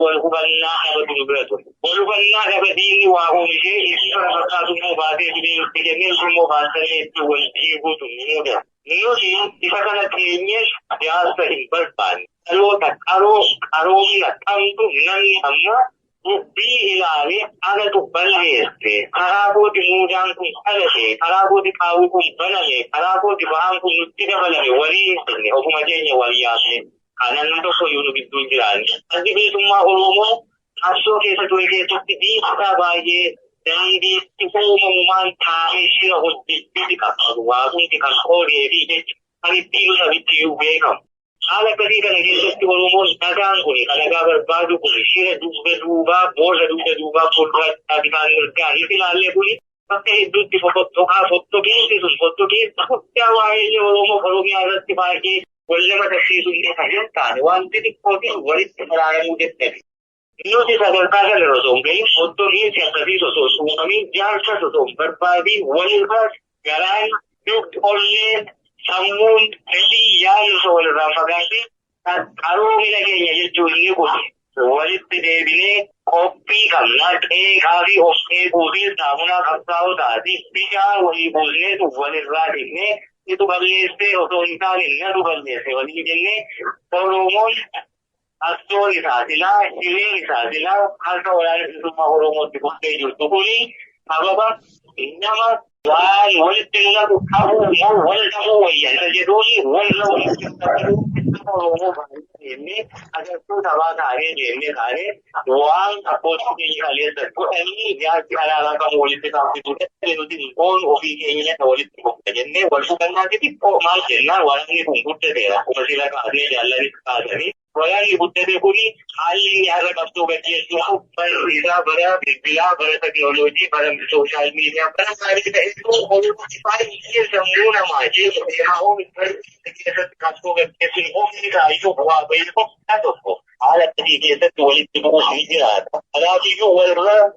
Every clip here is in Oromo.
والهبنا هذا بالبرد والهبنا هذا ديني وهو شيء يصير فقط مبادئ بجميع المبادئ والجيبوت النيودا نيوشي إذا كانت تنيش سياسة البلدان ألو كارو نتامتو نني أما بي إلهي أنا تبلغي كارابو تموجان كم ألشي كارابو تكاو كم بنالي كارابو تبان كم نتيجة ولي سني أو كم جيني ولياسي أنا نتوفى يونو بدون جيراني أنتي بيسمى أولومو أشوف كيف تقولي تبتدي كتابايي داندي تقوم من تامشي أو تبتدي كتابوا كنت كنقولي بيجي أنا تيجي نبتدي وبيكم على كثير من الناس يقولون نجان كوني كذا بربادو كوني شيء دوبا بوجا دوبا كل هذا كان الكاري في العالم كوني فكه دوتي فوتو كيس تخطي وايد يقولون فلومي على استفاقي ولا ما تشيء سني حاجة ثانية وانتي تقولي وريت مرايا مجد نوتي سأقول كذا لرزوم كي فوتو كيس يكفي سوسو أمين جالس سوسو بربادي وللباس كلام دوت أولين Samun hindi yan so wala rafagasi at karo nilagay niya yung tuloy ko walit tinebine kopi kamna kari okay busil samuna kapsao dati pika wali bulne to walit radine ito baleste o to intanin na to baleste wali dinne horomon astori sa sila halka wala ito mahoromon di ko kayo tukuli hababa inyama وان ولد لنا كابو مو ولد هو يعني تجدوني ولد ini ada tu dapat hari ini hari doang aku sih kalian tu ini dia kalau kamu boleh tahu itu itu pun ofisi ini boleh jadi walaupun kan nanti oh mal jenah orang ini pun deh aku masih lagi ada jalan di orang ibu tadi kuni hal ini ada kapsul kecil tu berita berita teknologi barang sosial media barang hari kita itu orang pakai ini semua nama je yang kita kapsul kecil kita itu bawa itu ada tu على الطريقة تولي تبغى فيها أنا تيجي ولا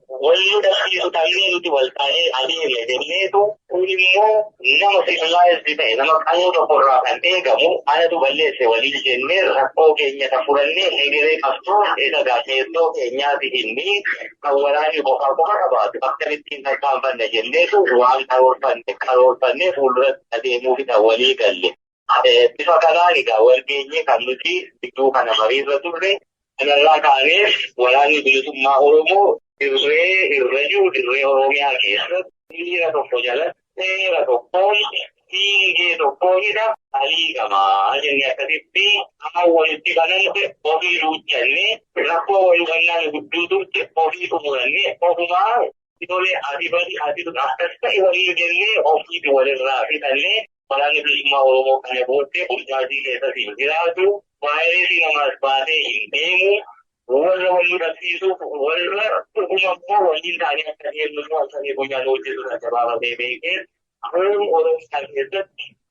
دخل تاني تقول تاني عليه لديه تو ولمو نما سيفلا يسبي نما كانوا تقرأ أنتي كمو أنا تقولي سوالي جنر أو كينيا تفرني هيدي كاستو إذا قاسي تو كينيا تهني كوراني بوكا كبات بكتير تين كام بند جنر تو جوال كارور بند فولر أدي موفي تولي كله bisa kanani ka walgenye kanuti itu kana mariza turre analla kane walani bilu ma oromo irre oromia kesa ira to fojala era to pon tinge to ponida ali kama ajenya katipi awali tiganante obi ruchane rakko walganna gududu obi umurane oguma itole adibadi adidu nastasta iwali genne obi wale rafi talle Orang itu semua orang kan bote berjadi kita sihirah tu, bahaya sih nama sebade ini, orang itu orang wali tanya tanya semua tanya punya logik tu saja bawa bebek, orang itu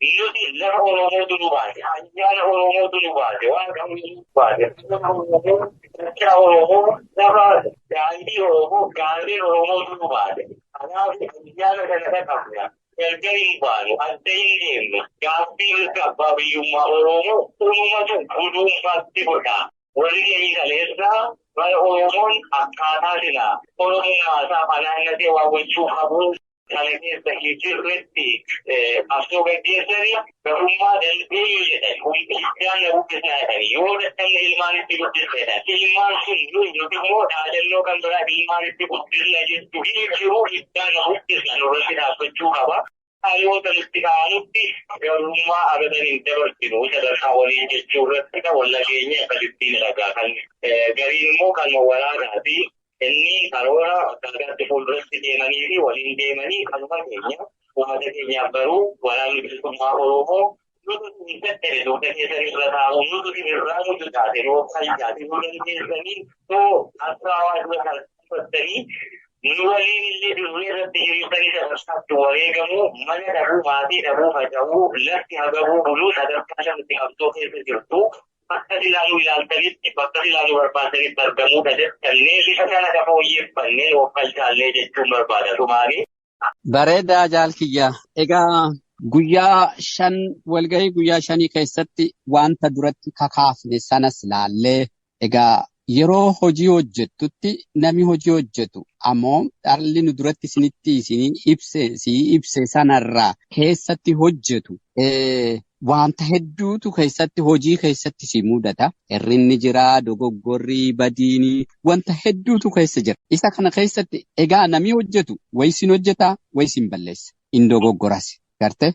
itu tidak orang itu luar, hanya orang itu luar, orang kamu luar, kita orang dapat jadi orang kali orang itu luar, hanya kita kamu. Terjadi ada kasih kabar yuma oromo tu guru pasti boda. Wali ini kalesa, kalau oromon akada sila. Oromo asa panas nanti wawan cukabu. Kalau ini sehingga reti, asal dia sendiri berumah dan beli je. Umpian yang bukan saya. Yo, datang ilmu itu bukan saya. Ilmu sendiri itu semua ada lokan berat ilmu itu bukan lagi. Tuhi juru ikan bukan saya. Orang tidak bercuba. Ayo terlihat rumah ada dari interview, ada kawali curhat kita walaupun kalitin lagakan garimu kan mawala nanti ini kalau agak terpulus di mana walin di mana kalau macamnya ada yang baru walau semua orang itu bisa terus dari dari belakang itu dirasa juga terus jadi bulan ini tu asal ada seperti Nuwali ni dunia tiri tadi saya tuari kamu mana dahu mati dahu hajamu lagi hagamu bulu sadar macam tiap tu itu pasti lalu yang tadi pasti lalu berpasang berkamu tadi kali kita ada poin panel lokal kali itu berbeda tumari. Bereda jalkiya ega guyya shan walgahi guyya shani keessatti wanta duratti kakaafne sanas laalle ega yeroo hojii hojjettutti namni hojii hojjetu ammoo dhalli nu duratti isinii ibse sanarraa keessatti hojjetu wanta hedduutu keessatti hojii keessatti si mudata. Hirrinni jira, dogoggorri, badiini, wanta hedduutu keessa jira. Isa kana keessatti egaa namni hojjetu wayisin hojjeta, wayisin balleessa. In dogoggoras. Garte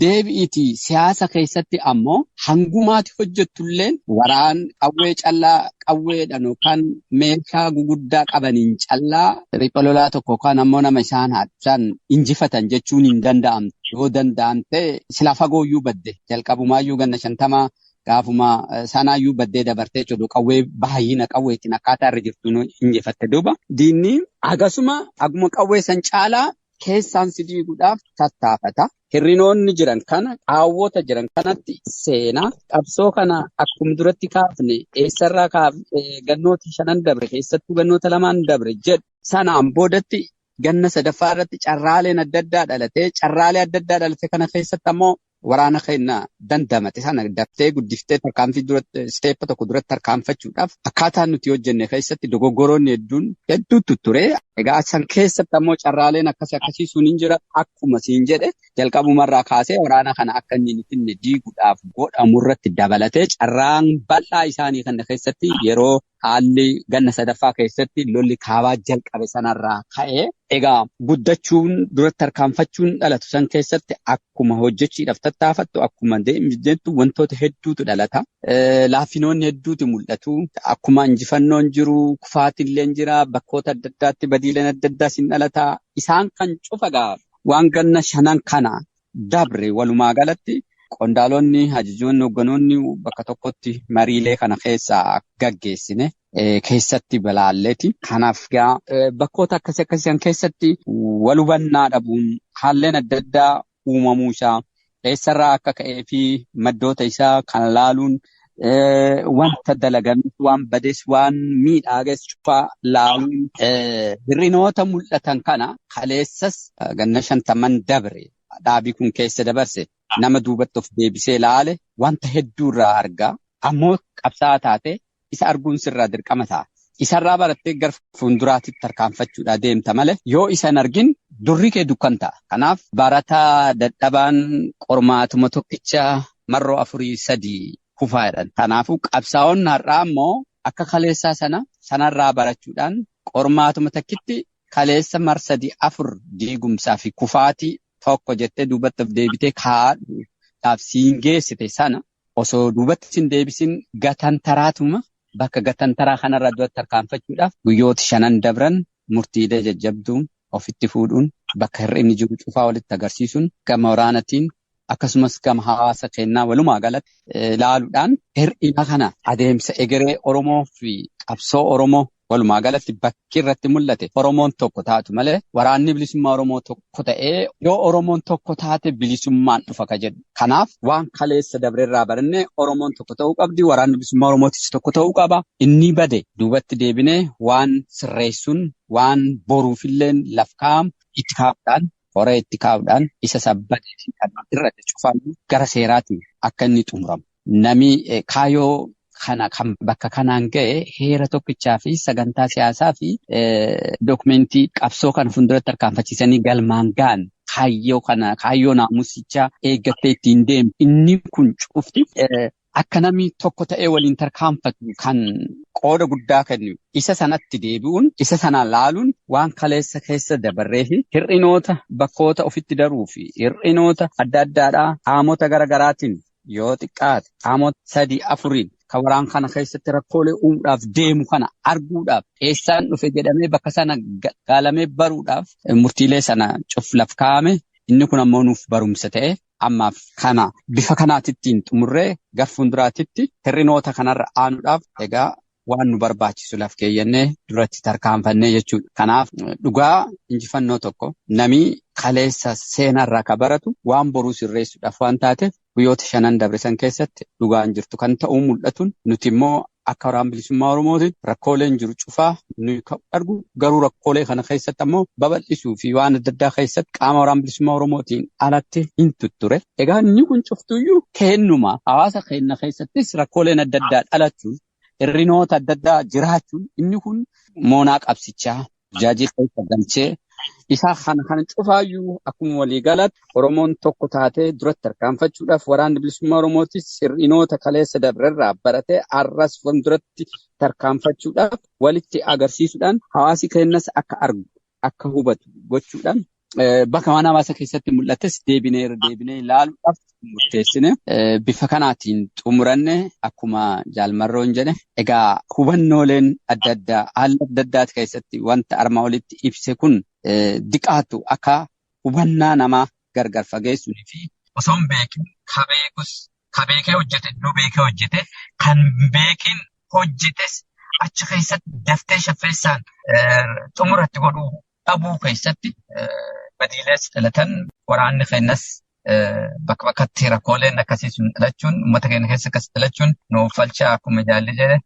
deebi'iti siyaasa keessatti ammoo hangumaati hojjettulleen waraan qawwee callaa qawweedhaan yookaan meeshaa guguddaa qabaniin callaa riphee lolaa tokko yookaan ammoo nama isaan injifatan jechuun hin danda'amtu. Yoo danda'an ta'e sila fagooyyuu badde jalqabumaayyuu ganna 50 gaafuma sanaayyuu baddee dabartee jedhu qawwee baay'ina qawweetiin akkaataa irra jirtuun injifatte duuba. Diinni aguma qawwee san caalaa keessaan si diiguudhaaf tattaafata. Hirrinoonni jiran kana, qaawwota jiran kanatti seenaa qabsoo kana akkuma duratti kaafne eessarraa gannoota 5 dabre keessattuu gannoota 2 dabre jedhu sanaan boodatti ganna 3ffaa irratti carraaleen adda addaa dhalate kana keessatti ammoo waraana keenya dandamate sana daftee guddiftee tarkaanfii duratti steeppa tokko duratti tarkaanfachuudhaaf akkaataa nuti hojjenne keessatti dogoggoroonni hedduutu ture. Egaa san keessatti ammoo carraaleen akkasii sun hin jira. Akkuma siin jedhe jalqabumarraa kaasee waraana kana akka inni hin finne diiguudhaaf godhamu irratti dabalatee carraan bal'aa isaanii kana keessatti yeroo haalli ganna 3ffaa keessatti lolli kaabaa jalqabe sanarraa ka'ee egaa guddachuun duratti tarkaanfachuun dhalatu san keessatti akkuma hojjechiidhaaf tattaafattu akkuma deemtu wantoota hedduutu dhalata. Laafinoonni hedduutu mul'atu. Akkuma injifannoon jiru kufaatillee jira. Bakkoota adda addaatti badiileen adda addaa sin dhalata. Isaan kan cufagaa waan ganna 5 kana dabre walumaa galatti qondaalonni ajajoonni hogganoonni bakka tokkotti mariilee kana keessaa gaggeessine keessatti balaalleeti. Kanaaf bakkoota akkasii keessatti wal hubannaa dhabuun haalleen adda addaa uumamuu isaa eessarraa akka ka'ee fi maddoota isaa kan laaluun wanta dalagames waan bades waan miidhages cufaa laaluun hirrinoota mul'atan kana kaleessas ganna 50 dabre dhaabii kun keessa dabarse nama duubatti of deebisee laale wanta hedduurraa argaa ammoo qabsaa taate isa arguun sirraa dirqama ta'a. Isarraa barattee gara fuulduraatti tarkaanfachuudhaa deemta malee yoo isa hin argin durri kee dukkan ta'a. Kanaaf barataa dadhabaan qormaatuma tokkicha marroo 4-3 kufaa jedhan. Kanaafuu qabsaa'onni har'aa ammoo akka kaleessaa sanarraa barachuudhaan qormaatuma takkitti kaleessa mar-3-4 diigumsaa fi kufaatii tokko jettee duubatti of deebitee kaa'uudhaaf siin geessite sana osoo duubatti sin deebisin gatantaraatuma bakka gatantaraa kanarraa duratti tarkaanfachuudhaaf guyyoota 5 dabran murtiilee jajjabduu ofitti fuudhuun bakka hir'inni jiru cufaa walitti agarsiisuun gama waraanatiin akkasumas gama hawaasa keenyaa walumaa galatti laaluudhaan hir'ina kana adeemsa egeree Oromoo fi qabsoo Oromoo walumaa galatti bakki irratti mul'ate Oromoon tokko taatu malee waraanni bilisummaa Oromoo tokko ta'ee yoo Oromoon tokko taate bilisummaan dhufa ka jedhu. Kanaaf waan kaleessa dabreerraa barannee Oromoon tokko ta'uu qabdi, waraanni bilisummaa Oromootis tokko ta'uu qaba. Inni bade duubatti deebinee waan sirreessuun waan boruufillee laf kaa'amu itti kaa'uudhaan horee itti kaa'uudhaan isa sabbatee fi kan irratti cufamu gara seeraatiin akka inni xumuramu. Nami kaayoo kana kan bakka kanaan ga'e heera tokkichaa fi sagantaa siyaasaa fi dookumentii qabsoo kan fuulduratti tarkaanfachiisanii galmaan ga'an kaayyoo naamusichaa eeggattee ittiin deemu. Inni kun cufti akka namni tokko ta'ee waliin tarkaanfatu kan qooda guddaa kennu. Isa sanatti deebi'uun, isa sanaan laaluun waan kaleessa keessa dabarree fi hir'inoota bakkoota ofitti daruu fi hir'inoota adda addaadhaa qaamota garaagaraatiin yoo xiqqaate qaamota 3-4 kan waraan kana keessatti rakkoolee uumuudhaaf deemu kana arguudhaaf eessaan dhufe jedhamee bakka sana gaalamee baruudhaaf murtiilee sana cuflaf kaa'ame. Inni kun ammoo nuuf barumsa ta'e ammaaf kana bifa kanaatittiin xumurree gara fuulduraatitti hir'inoota kanarra aanuudhaaf egaa waan nu barbaachisu laf keeyyannee duratti tarkaanfannee jechuudha. Kanaaf dhugaa injifannoo tokko namni kaleessa seenarraa ka baratu waan boruu sirreessuudhaaf waan taateef guyyoota 5 dabrisan keessatti dhugaan jirtu kan ta'uu mul'atuun nuti immoo akka waraana bilisummaa Oromootiin rakkooleen jiru cufaa nuyi argu garuu rakkoolee kana keessatti ammoo babal'isuu fi waan adda addaa keessatti qaama waraana bilisummaa Oromootiin alatti hin tutture. Egaa inni kun cuftuyyuu kennuma hawaasa keenya keessattis rakkooleen adda addaa dhalachuun hir'inoota adda addaa jiraachuun inni kun moonaa qabsichaa burjaajii keessa galchee isaa kana cufaayyuu akkuma waliigalatti Oromoon tokko taatee duratti tarkaanfachuudhaaf waraanni bilisummaa Oromootis hir'inoota kaleessa dabrerraa baratee arras fuulduratti tarkaanfachuudhaaf walitti agarsiisuudhaan hawaasi keenyas akka argu akka hubatu gochuudhaan bakka mana hawaasa keessatti mul'ates deebinee ilaaluudhaaf murteessine bifa kanaatiin xumuranne akkuma jaalmarroon jedhe egaa hubannooleen adda addaa haala adda addaati keessatti wanta armaa olitti ibse kun diqaatu akka hubannaa namaa gargar fageessuunii fi osoo hin beekin kabeekee hojjete nu beekee hojjete kan beekin hojjetes achi keessatti daftee shaffeessaan xumuratti godhuu dhabuu keessatti badiilees dhalatan waraanni keenyas bakka bakkatti rakkooleen akkasii sun dhalachuun uummata keenya keessa akkas dhalachuun nuuf falchaa akkuma jaalli jedhe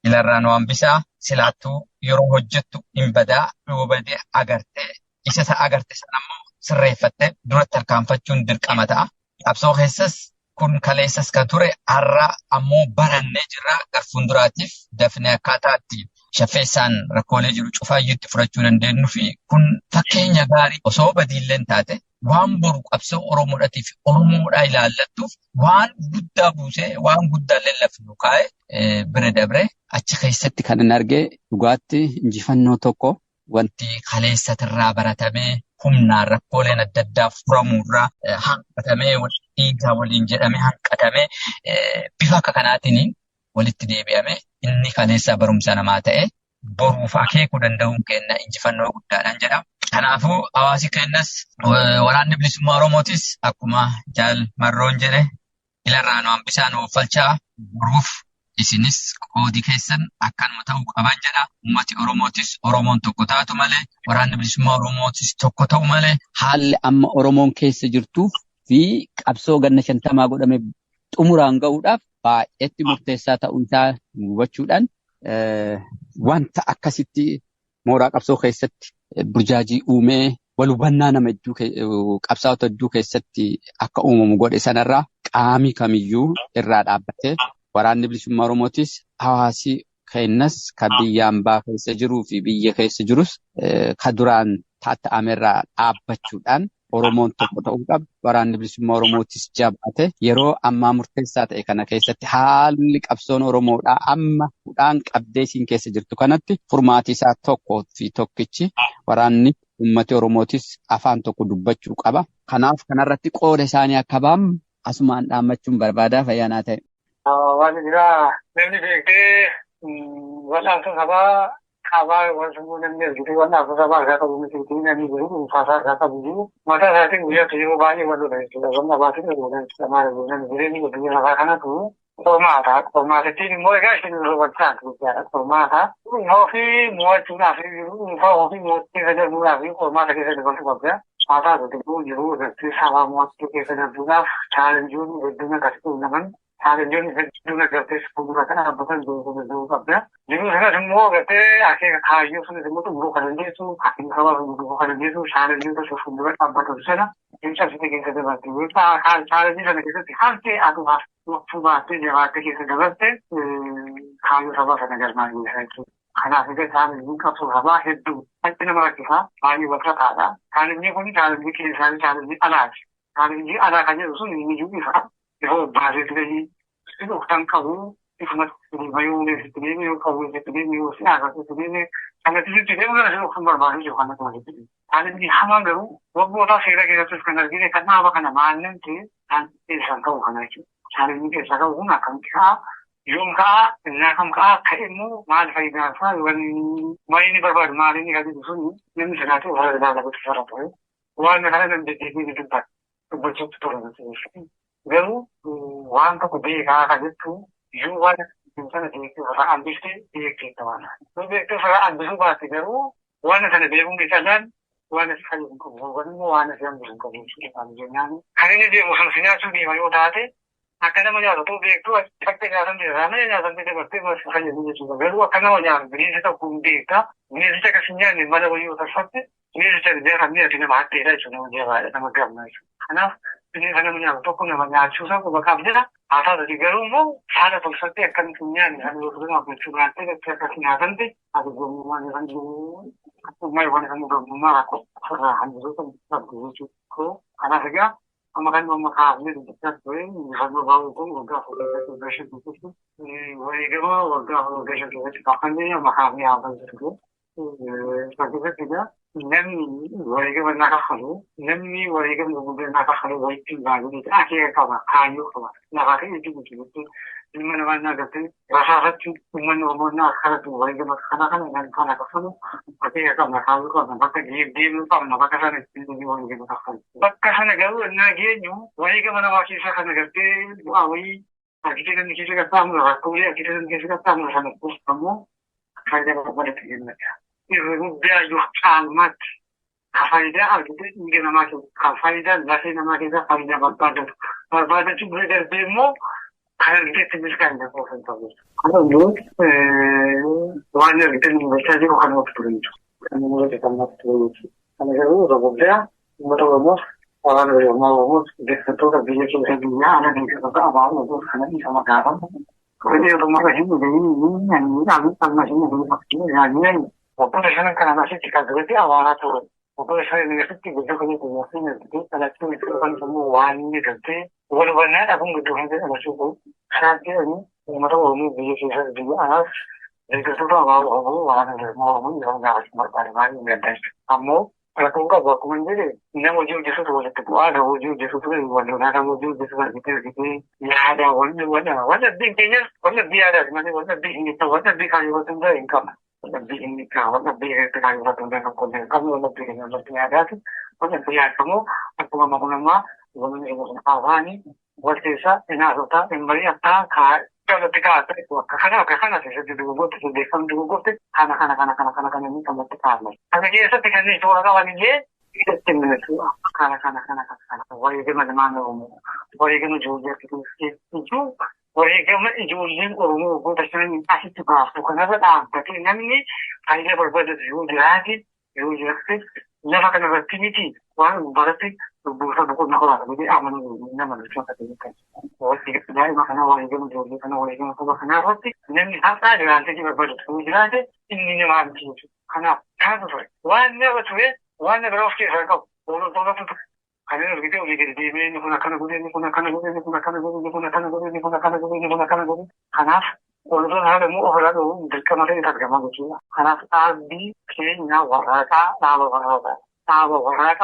ilarraa nu hambisaa silaattuu yeroo hojjettu hin badaa yoo badee agartee isa agarte sana ammoo sirreeffattee duratti tarkaanfachuun dirqama ta'a. Qabsoo keessas kun kaleessas kan ture har'a ammoo barannee jirra gar fuulduraatiif dafnee akkaataa itti shaffeessaan rakkoolee jiru cufaayyuutti furachuu dandeenyu fi kun fakkeenya gaarii osoo badiilleen taate waan boru qabsoo Oromoodhaatiif Oromoodhaa ilaallattuuf waan guddaa buusee waan guddaallee lafnu kaa'ee bira dabree achi keessatti kan hin argee dhugaatti injifannoo tokko wanti kaleessatirraa baratamee humnaan rakkooleen adda addaa furamuurraa hanqatamee dhiigaa waliin jedhamee hanqatamee bifa akka kanaatiin walitti deebi'ame inni kaleessaa barumsa namaa ta'e boruuf akeekuu danda'uun keenya injifannoo guddaadhaan jedhama. Kanaafuu hawaasi keenyas waraanni bilisummaa Oromootis akkuma jaalmarroon jedhe ilarraa nu hambisaa nuuf falchaa boruuf isinis qoodii keessan akkanuma ta'uu qaban jedha. Uummati Oromootis Oromoon tokko taatu malee waraanni bilisummaa Oromootis tokko ta'u malee haalli amma Oromoon keessa jirtuu fi qabsoo ganna 50 godhame xumuraan ga'uudhaaf baay'eetti murteessaa ta'uu isaa hubachuudhaan wanta akkasitti mooraa qabsoo keessatti burjaajii uumee wal hubannaa nama hedduu qabsaa'ota hedduu keessatti akka uumamu godhe sanarraa qaamii kamiyyuu irraa dhaabbatee waraanni bilisummaa Oromootis hawaasi keenyas kan biyya ambaa keessa jiruu fi biyya keessa jirus kan duraan tatta'amerraa dhaabbachuudhaan Oromoon tokko ta'uu qaba. Waraanni bilisummaa Oromootis jabaate yeroo ammaa murteessaa ta'e kana keessatti haalli qabsoon Oromoodhaa amma hudhaan qabdee isiin keessa jirtu kanatti furmaati isaa tokkoo fi tokkichi waraanni uummati Oromootis afaan tokko dubbachuu qaba. Kanaaf kanarratti qooda isaanii akka ba'an asumaan dhaammachuun barbaadaa fayyaanaa ta'e. Waan biraa namni beektee wal'aansa sabaa kaabaa wal sammuu namni argite wal'aansa sabaa isaa qabu miti namni jiru dhuunfaasaa isaa qabu jiru mataa isaatiin guyyaatti yeroo baay'ee wal lola jechuudha. Wanna baatiin eeguudhaan maal eeguudhaan jireenyi biyya lafaa kanatu qormaata. Qormaatattiin immoo egaa isheen yeroo walchaan jechaadha. Qormaata ofii mo'achuudhaaf ofii mo'attee fayyadamuudhaaf qormaata keessa dabaltu qabda. Maataa tokko jiru irratti sabaa mo'attee keessa darbuudhaaf chaalenjiin hedduu akkasii uumaman. Chaalenjiin hedduu agartees fuuldura kana dhaabbatan beekumsa qabda. Jiru sanas immoo agartee akeeka kaayyoo sunis immoo xumuruu kan dandeessu, akeeka sabaa xumuruu kan dandeessu, chaalenjiin tokko fuuldura dhaabbatan sana ibsa sita keessa dabarte. Chaalenjii sana keessatti haaltee aduudhaaf waqtuu baattee jabaattee keessa dabarte kaayyoo sabaa sana galmaan geessa jechuudha. Kanaaf egaa chaalenjiin qabsoo sabaa hedduu hanqina nama rakkisaa baay'ee walxaxaadha. Chaalenjiin kun chaalenjii keessaa chaalenjii alaati. Chaalenjii alaa kan jedhu sun inni iyyuu ifa. Yeroo baasee ture dhuftan qabu ifumatti mayuu neesitti deeme yoo qabu neesitti deeme yoo siyaasa neesitti deeme kallattiitti deemu gara ishee dhuftan barbaadu jiru kan akka walitti deemu. Chaalenjii hamaan garuu waggoota seera keessattis kan argine kan dhaaba kana maallan ta'e kan keessaan qabu kana jechuudha. Chaalenjii keessaa qabu kun akkamitti ka'a yoom ka'a innaa kam ka'a ka'e immoo maal faayidaa isaa maal inni barbaadu maal inni gadi sun namni sanaatti ofirra ilaalatu sarara ture. Waan kana dandeettii dubbachuutti ture. Garuu waan tokko beekaa kan jettu yoo waan sana beektuu irraa hambistee beektee ta'ana. Yoo beektuu irraa hambisuu baatte garuu waan sana beekuun keessaan waan asi fayyadu qabu. Yookaan immoo waan asi hambisuu qabu jechuudha jennaan. Kan inni deemu sun nyaachuu deema yoo taate akka nama nyaatu beektuu akka nyaatan keessaa nama nyaatan keessaa bartee fayyadu jechuudha. Garuu akka nama nyaatu bineensa tokko hin beektaa. Bineensicha akkasii nyaanne mana wayii yoo tarfatte bineensicha beekamni ati nama hatteedha jechuudha nama jabaadha nama gamna jechuudha. Kanaaf ini karena menyangkut pun namanya susah kok bakal aja atau dari garu mau ada pusat akan punya nih ada orang yang bersurat itu kesehatan sih ada rumah yang dulu rumah yang rumah aku serahan itu kan cukup karena saja kemarin memahami di dekat gue misalnya baru pun udah bersih itu gue itu udah bersih itu bahkan dia memahami apa itu tapi tidak Nami wariga nakakalu, nami wariga mugube nakakalu waiting bago dito. Kaya kawa, kayo kawa. Nakakaiti mo dito. Hindi mo naman nagati. Rakakati, umano mo nakakatu, wariga makakanakan, nakakalu. Kaya kawa, nakalu ka, napakagigil pa, napakasanag, hindi mo wariga makakalu. Pagkasanagaw, nagyan yung, wariga manawaki sa kanagati, away, kita ng kisigat tamo, nakakuli, kita ng kisigat tamo, sa nagpusta mo, kaya mo palitigin na siya. Dia yuhtamat kafaida algide ingin nama kafaida nasi nama kita kafaida berpada tu berada demo kalau kita tuliskan dah kau tahu kalau lu warna kita ni baca je kau nak tulis kan mula kita nak tulis kalau kalau robot dia mula robot orang yang mau dia tu kan dia tu dunia ada yang kita tak awal tu kan ni sama kawan jadi rumah ini masih ni pasti ni Oppure sono anche una classifica dove ti lavorato, oppure sono nelle tutti questi con i segni di alla fine quando sono anni che te volevo andare a un giorno alla sua saggio un modo di dire di as e che tutto va nel modo di andare a marcare mai in testa amo la conga va come dire non ho giù di sotto le guarda ho giù di sotto le guarda non ho giù di sotto di ya da wanda din kenan wanda biya da wanda din ni to wanda bi kan yi wasu da income lebih ini kau lebih dari satu dan kamu lebih ada tu, kamu aku nama kamu awani buat desa ina rota embari apa kalau kita itu karena saya dulu buat itu dekan dulu buat karena ini kamu tekan karena dia setekan itu orang kawan ini itu timnya itu karena wajib mana wajib juga itu Origami Julian Oromo, Gotashan, Asituka, Kanada, but in Namini, I never better you the you just never can have activity, one Baratic, to boost up the Kunahara, with the Aman, never or the Origami Julian and Origami for Kanarati, then you have that advantage of a budget who is in minimum to Kana, one never to it, one never off the circle, all of Kalian begitu begitu di sini gunakan Hanas orang ada mu orang tu dekat mana kita kerja macam Hanas abi kena waraka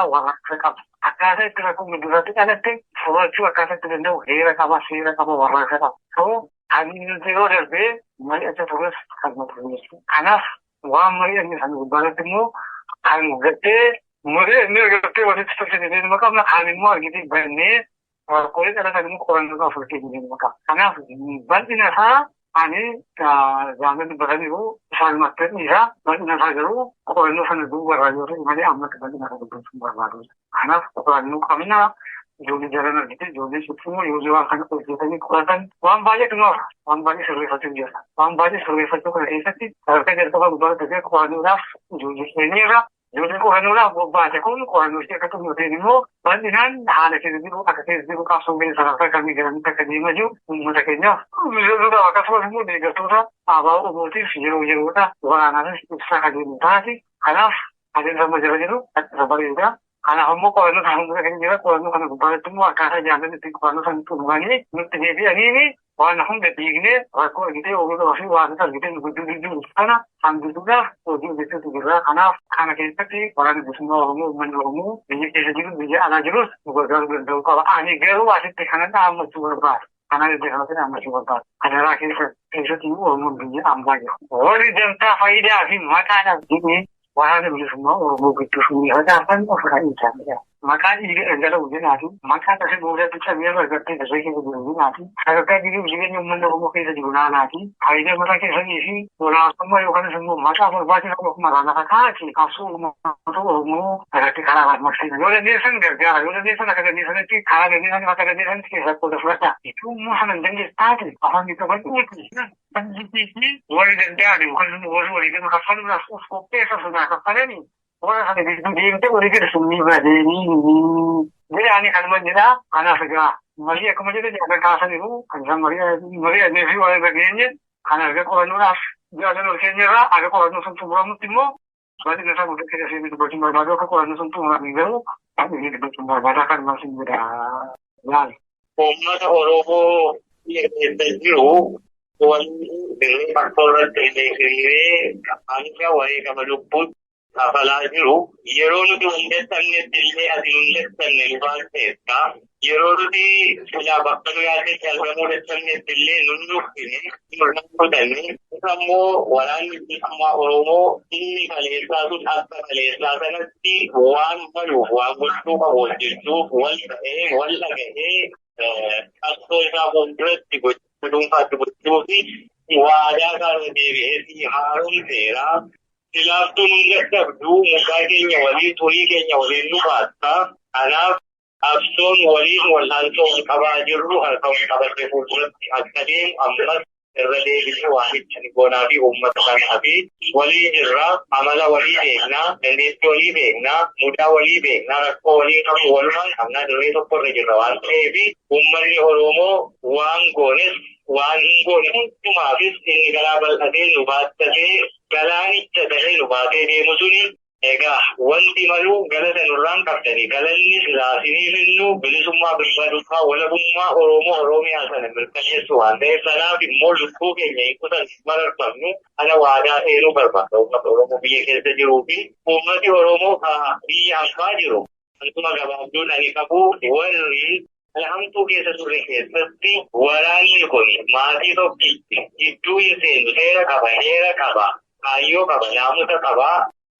waraka akan kita kumpulan kita nanti semua tu akan kita tahu hera kama waraka so ani itu orang be mai aja terus kerja macam Hanas wah mai ni anu barat mu anu gede मुझे मेरे घर पे वाले स्पेशल दिन में काम ना खाने में और किसी बनने और कोई तरह का दिन कोरोना का फुर्ती दिन में काम खाना बंद ना था आने जाने में बड़ा नहीं हो साल में तो नहीं था बंद ना था करो कोरोना से दूर रहा जो है मैंने हम लोग बंद ना करो तो बर्बाद हो खाना कोरोना कम ना जो भी जगह ना जितने जो भी सुखी हो जो आसान को जितने भी कोरोना वन बाजे सर्विस होती है वन बाजे सर्विस होती है ऐसा कि सरकार के तो बात है कोरोना जो जिसमें Jadi ko ano lang ba ko ano siya katong din mo bandinan hana siya dito ako kasong bin sa kami ganun ta kanima jo mo sa kanya mo da ka so mo de ga to sa aba o mo ti fiyo yo ta wala na sa ka din ta si ana adin sa mo jero at sa barida ana mo ko ano sa mo sa kanya ko ano kana ba to mo ka sa jana ni ko ano sa tumani ni ni ani Wan hong de bigne ako gite o do si wan ta gite du sana ang duga o du gite tu gira kana ke tati orang du semua mo man mo ni ke jiru ni ana jiru ko ga do ko ani geru wa ti kana ta mo tu ba kana de kana ta mo tu ba kana ra ke ti o mo ni am ba yo o ri den ta faida hi mata na ni wa na du semua o mo gitu ni ada kan o fa ni ta maka ini enggak ada ujian nanti maka kasih boleh kita biar berarti kasih kita dulu nanti kalau kita jadi ujian yang mana mau kita juga nanti ada mereka yang sih orang semua yang kan semua maka apa baca kalau kemana nak kasih kasus mau ada di kalangan masih orang ni sen kerja orang ni sen kerja ni sen itu kalau ni sen maka ni sen kita boleh berasa itu mana jadi start apa kita buat ini kan jadi orang yang ada bukan orang yang kasih nak skop pesa sudah kasih ni Orang ada di itu orang kita sumber ada ni يعني كان مجدا أنا فجأة مريء كمجدا جاب كاسنيرو كان مريء نبي ولا بجيني أنا أجا قرنونا جالس نركينيرا أجا قرنو سنتوبرا متيمو بعد كذا ممكن كذا في بيتبوتين بربادو كقرنو سنتوبرا ميزو أنا في بيتبوتين بربادا كان ماسين بدا يعني ummata Oromoo keessa jiru wanti faktoora hiriiree hanga wareegama lubbuutti kafalaa jiru yeroo nuti hundeeffannetti illee ati hundeeffanne nu baasteetta yeroo nuti silaa bakka nu yaadetti argamuu dadhabnetti illee nun nuffine nurra fudhanne immoo waraanni bilisummaa Oromoo inni kaleessaa sun akka kaleessaa sanatti waan maluuf waan gochuu qabu hojjechuuf wal ta'ee wal dhaga'ee qabsoo isaa fuulduratti gochuu dhuunfaatti gochuu fi waadaa kana deebi'ee haaromseera. Silaaftuun hunda dhabduu mukaa keenya waliin turii keenya waliin nu baasta. Kanaaf qabsoon waliin wal'aansoo wal qabaa jirru harka wal qabatee fuulduratti akka deemu ammas irra deebisee waan itti goonaa fi uummata kanaa fi walii jirra amala walii beeknaa dandeettii walii beeknaa mudaa walii beeknaa rakkoo walii qabu walumaan qabnaa dirree tokkorra jirra waan ta'eef uummanni Oromoo waan goones waan hin goone hundumaafis inni garaa bal'atee nu baattatee galaanicha ta'ee nu baatee deemu suni egaa wanti maluu galata nurraan qabdanii galanni silaasiniif innu bilisummaa birmadummaa walabummaa Oromoo Oromiyaa sana mirkaneessu waan ta'eef sanaaf immoo lubbuu keenya hiikutan mararfannu ana waadaa seenuu barbaada uummata Oromoo biyya keessa jiruu fi uummati Oromoo biyya hambaa jiru wantuma gabaabduun ani qabu warri alhamtuu keessa turre keessatti waraanni kun maatii tokkitti gidduu hin seenu seera qaba kaayyoo qaba naamusa qaba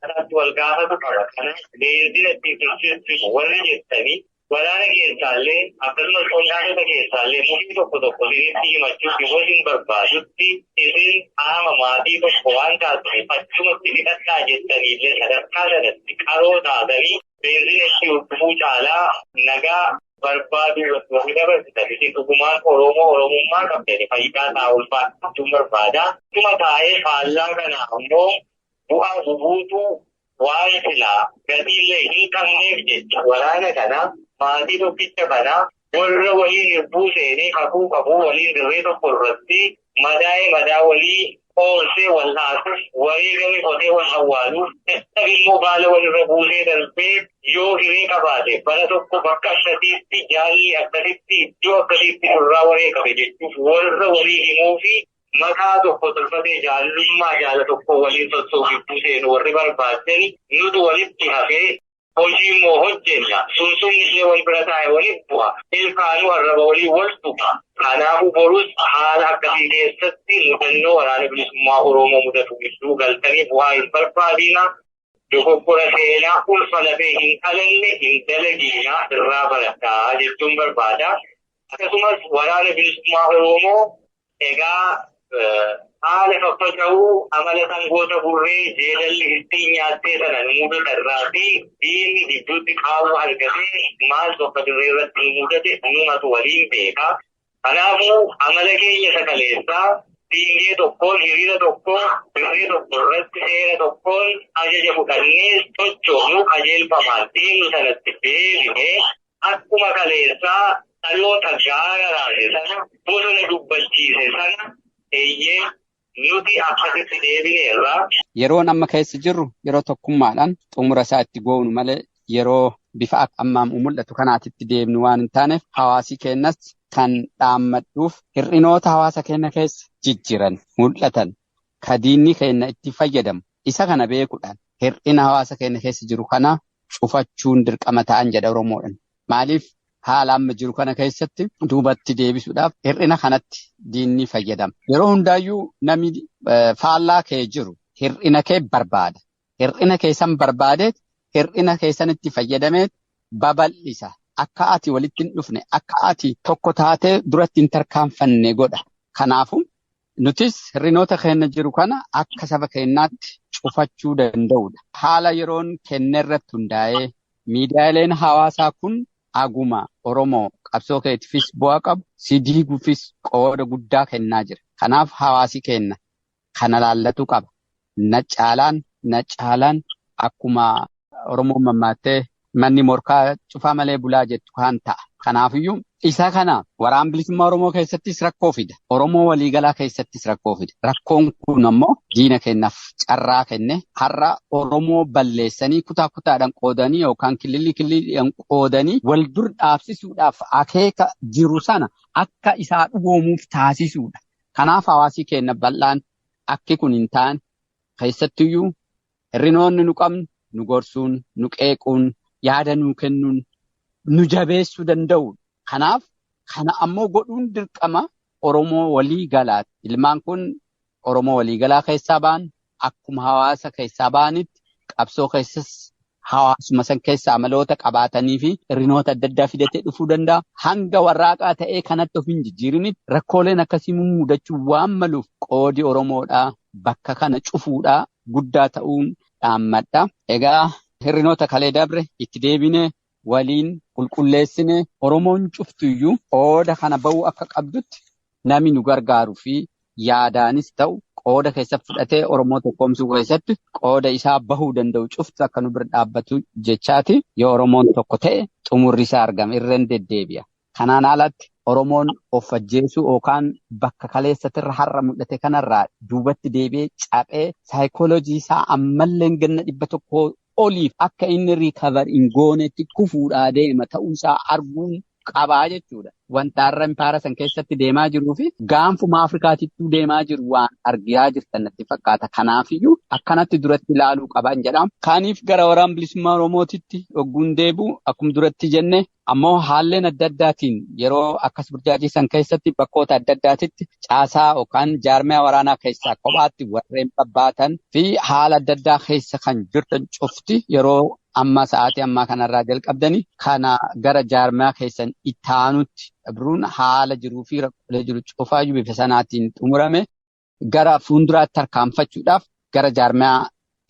kanatti wal gaafatu qaba kana beenzina itti tursiisu warri jettanii waraana keessaallee akkasumas qondaanota keessaallee murtii tokko sinitti himachuufi waliin barbaadutti isin qaama maatii tokko waan taataniif achumatti hidhadhaa jettaniillee sadarkaa sanatti qaroo taatanii beenzina itti uffifuu caalaa nagaa barbaadu irratti dabarsitan isin dhugumaan Oromummaa qabdani fayyidaa taa'ulfaachuu barbaada. Akkuma taa'ee faallaa kana ammoo bu'aa bubuutuu waan silaa gatiillee hin qabneef jecha waraana kana maatii tokkicha kana warra waliin hirbuu seenee kakuu qabuu waliin dirree tokko irratti madaa walii oolsee wal haasuuf wareegame qotee wal awwaaluuf immoo baala walirra buusee darbee yoo hiree qabaate bara tokko bakka akkasiitti jaalli akkasitti iddoo akkasiitti irraa wareegame jechuuf warra walii himuu fi mataa tokko tolfatee jaallummaa jaala tokko waliin sossoobituu seenu warri barbaadan nutu walitti hafee hojii immoo hojjenna sun ishee wal bira taa'e waliin bu'a ilkaanuu arraba walii wal tuqa kanaafuu borus haala akkasii keessatti mudannoo waraana bilisummaa Oromoo mudatu gidduu galtanii bu'aa hin barbaadina dogoggora seenaa ulfa lafee hin qalanne hin dalagiina irraa barataa jechuun barbaada akkasumas waraana bilisummaa Oromoo egaa haala faffaca'uu amala sangoota burree jeelalli ittiin nyaattee sana mudata irraa fi diinni gidduutti qaawwa argatee maal tokko dirree irratti mudate numatu waliin beeka. Kanaafuu amala keenya sakaleessaa diingee tokkoon hiriira tokkoon dirree tokko irratti seera tokkoon ajaja fudhannee sochoonu qajeelfamaan diinni sanatti deebinee akkuma kaleessaa dhaloota gaaraase sana bosona dubbachiise sana eeyyee nuti akkasitti deebineerra. Yeroon amma keessa jirru yeroo tokkummaadhaan xumura isaa itti goonu malee yeroo bifa ammaan mul'atu kanaatitti deemnu waan hin taaneef hawaasii keenyas kan dhaammadhuuf hir'inoota hawaasa keenya keessa jijjiiran mul'atan kadiinni keenya itti fayyadamu isa kana beekuudhaan hir'ina hawaasa keenya keessa jiru kana cufachuun dirqama ta'an jedha Oromoodhaan. Maaliif haala amma jiru kana keessatti duubatti deebisuudhaaf hir'ina kanatti diinni fayyadama. Yeroo hundaayyuu namni faallaa kee jiru hir'ina kee barbaada. Hir'ina keessan barbaadee hir'ina keessanitti fayyadamee babal'isa. Akka ati walitti hin dhufne, akka ati tokko taatee duratti hin tarkaanfanne godha. Kanaafuu nutis hir'inoota keenya jiru kana akka saba keenyaatti cufachuu danda'udha. Haala yeroon kenne irratti hundaa'ee miidiyaaleen hawaasaa kun aguma Oromoo qabsoo keetiifis bu'aa qabu, si diiguufis qooda guddaa kennaa jira. Kanaaf hawaasi keenya kana laallatu qaba. Na caalaan akkuma Oromoon mammaattee manni morkaa cufaa malee bulaa jettu kan ta'a. Kanaafiyyuu isa kana waraana bilisummaa Oromoo keessattis rakkoo fida. Oromoo waliigalaa keessattis rakkoo fida. Rakkoon kun ammoo diina kennaaf carraa kenne har'a Oromoo balleessanii kutaa kutaadhaan qoodanii yookaan kililiidhaan qoodanii wal dur dhaabsisuudhaaf akeeka jiru sana akka isaa dhugoomuuf taasisuudha. Kanaaf hawaasii keenya bal'aan akki kun hin taane keessattiyyuu hirrinoonni nu qabnu nu gorsuun, nu qeequun, yaada nu kennuun, nu jabeessuu danda'u. Kanaaf kana ammoo godhuun dirqama Oromoo waliigalaati. Ilmaan kun Oromoo waliigalaa keessaa ba'an akkuma hawaasa keessaa ba'anitti qabsoo keessas hawaasuma san keessa amaloota qabaatanii fi hirrinoota adda addaa fidatee dhufuu danda'a. Hanga warraaqaa ta'ee kanatti of hin jijjiirinitti rakkooleen akkasii mudachuu waan maluuf qoodi Oromoodhaa bakka kana cufuudhaa guddaa ta'uun dhaammadha. Egaa hirrinoota kalee dabre itti deebine waliin qulqulleessine Oromoon cuftuyyuu qooda kana ba'uu akka qabdutti namni nu gargaaruu fi yaadaanis ta'u qooda keessatti fudhatee Oromoo tokkoomsuu keessatti qooda isaa bahuu danda'u cuftu akka nu bira dhaabbatu jechaati. Yoo Oromoon tokko ta'e xumurri isaa argama irreen deddeebi'a. Kanaan alatti Oromoon of ajjeesuu yookaan bakka kaleessatirra har'a mul'ate kanarraa duubatti deebi'ee caphee saayikooloojii isaa ammallee ganna 100 oliif akka inni riikavar hin goonetti kufuudhaa deema ta'uusaa arguun qabaa jechuudha. Wanta har'a impaara san keessatti deemaa jiruu fi gaanfuma Afrikaatittuu deemaa jiru waan argaa jirtan natti fakkaata. Kanaafiyyuu akkanatti duratti ilaaluu qaban jedhama. Kaaniif gara waraana bilisummaa Oromootitti ogguun deebi'u akkuma duratti jenne ammoo haalleen adda addaatiin yeroo akkas burjaajii san keessatti bakkoota adda addaatitti caasaa yookaan jaarmiyaa waraanaa keessaa kophaatti warreen babbaatan fi haala adda addaa keessa kan jirtan cufti yeroo amma sa'aatii ammaa kanarraa jalqabdanii kana gara jaarmiyaa keessan itti aanutti dabruun haala jiruu fi rakkoolee jiru cufaayyuu bifa sanaatiin xumurame gara fuulduraatti tarkaanfachuudhaaf gara jaarmiyaa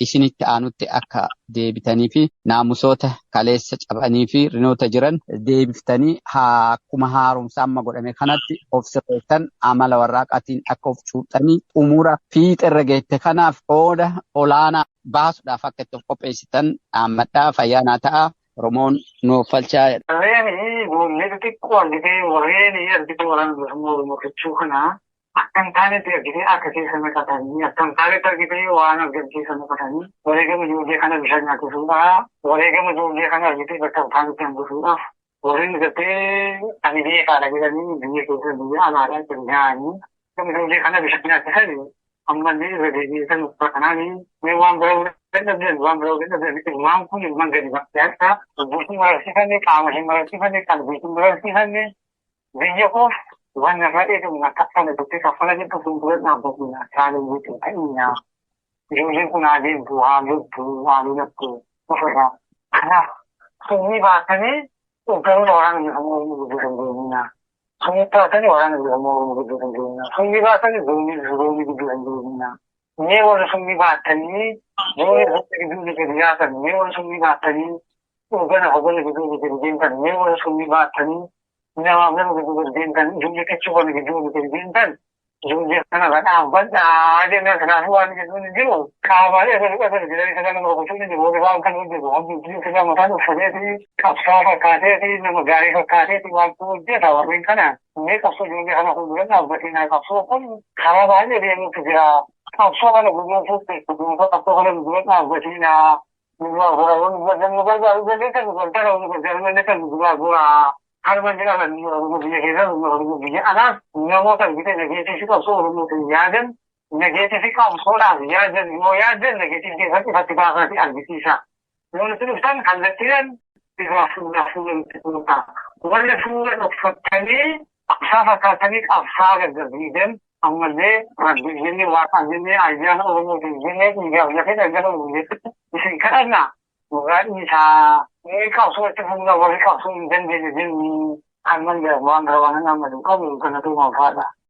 isinitti aanutti akka deebitanii fi naamusoota kaleessa cabanii fi rinoota jiran deebiftanii akkuma haaromsa amma godhame kanatti of sirreessan amala warraaqaatiin akka of cuuxanii xumura fiixirra geette kanaaf qooda olaanaa baasuudhaaf akka itti of qopheessitan dhaammadhaa fayyaanaa ta'a. Oromoon nuuf falchaa jedha. Warreen boollee xixiqqoo argitee warreen argitee waraana bilisummaa Oromoo jechuu kana akkan taanetti argitee akka keessa naqatanii akkan taanetti argitee waan argamsiisa naqatanii wareegama ijoollee kana bishaan nyaachisuudhaa wareegama ijoollee kana argitee bakka taanetti hambisuudhaaf warreen gartee ani beekaadha jedhanii biyya keessa biyya alaadhaa kan nyaanii gama ijoollee kana bishaan nyaachisanii ammallee irra deebiisan uffata kanaanii mee waan biraa waan kun ilmaan gadi bakkeessa buusin mararsiifannee qaama hin mararsiifannee qalbii hin mararsiifannee biyya koof waan irraa eegamu akka sana jettee kaffala jettu fuuldura dhaabbatudha. Saalee jechuudha ta'inyaa. Ijoolleen kun adeemtu haa loltu haa lolatu ofirraa. Kanaaf summii baatanii hogganoota waraana bilisummaa Oromoo gidduu dandeenyaa. Summii baatanii waraana bilisummaa Oromoo gidduu dandeenyaa. Summii baatanii zoonii gidduu dandeenyaa. Mee warra summii baatanii zoonii gidduu gadi yaatan mee warra summii baatanii hoggana gidduu gadi deemtan mee warra summii baatanii nama gidduu gadi deemtan ijoollee qachuufan gidduu gadi deemtan ijoollee kanarra dhaabbadhaa jennee kanaafuu waan jedhuun jiru qaamaalee asirratti jedhanii sana nama gochuun jiru warri waan kan hojjetu hambiitiin sila mataan uffateeti qabsaa fakkaateeti nama gaarii fakkaateeti waan hojjeta warreen kana mee qabsoo ijoollee kana fuuldura dhaabbatinaa qabsoo kun karaa baay'ee deemuutu jira qabsoo kana gurguruuf qabsoo kana fuuldura dhaabbatinaa Harman jedhaman biyya keessa biyya alaas namoota argite nageetii fi qabsoo Oromootiin yaadan nageetii fi qabsoodhaaf yaadan yoo yaadan nageetii keessatti ifatti baasanii argisiisa. Yoo nuti dhuftan kallattiidhaan irraa fuudhaa. Warra fuula dhuffattanii qabsaa fakkaatanii qabsaa gargaaran ammallee jennee waaqaan jennee ayyaana Oromootiin jennee dhiigaaf lafee dhagala Oromootiin isin kadhannaa. Muraan isaa qabsoo itti fuula warri qabsoo hin dandeenye jennee amman waan gabaana nama qabu kanatu maafaadha.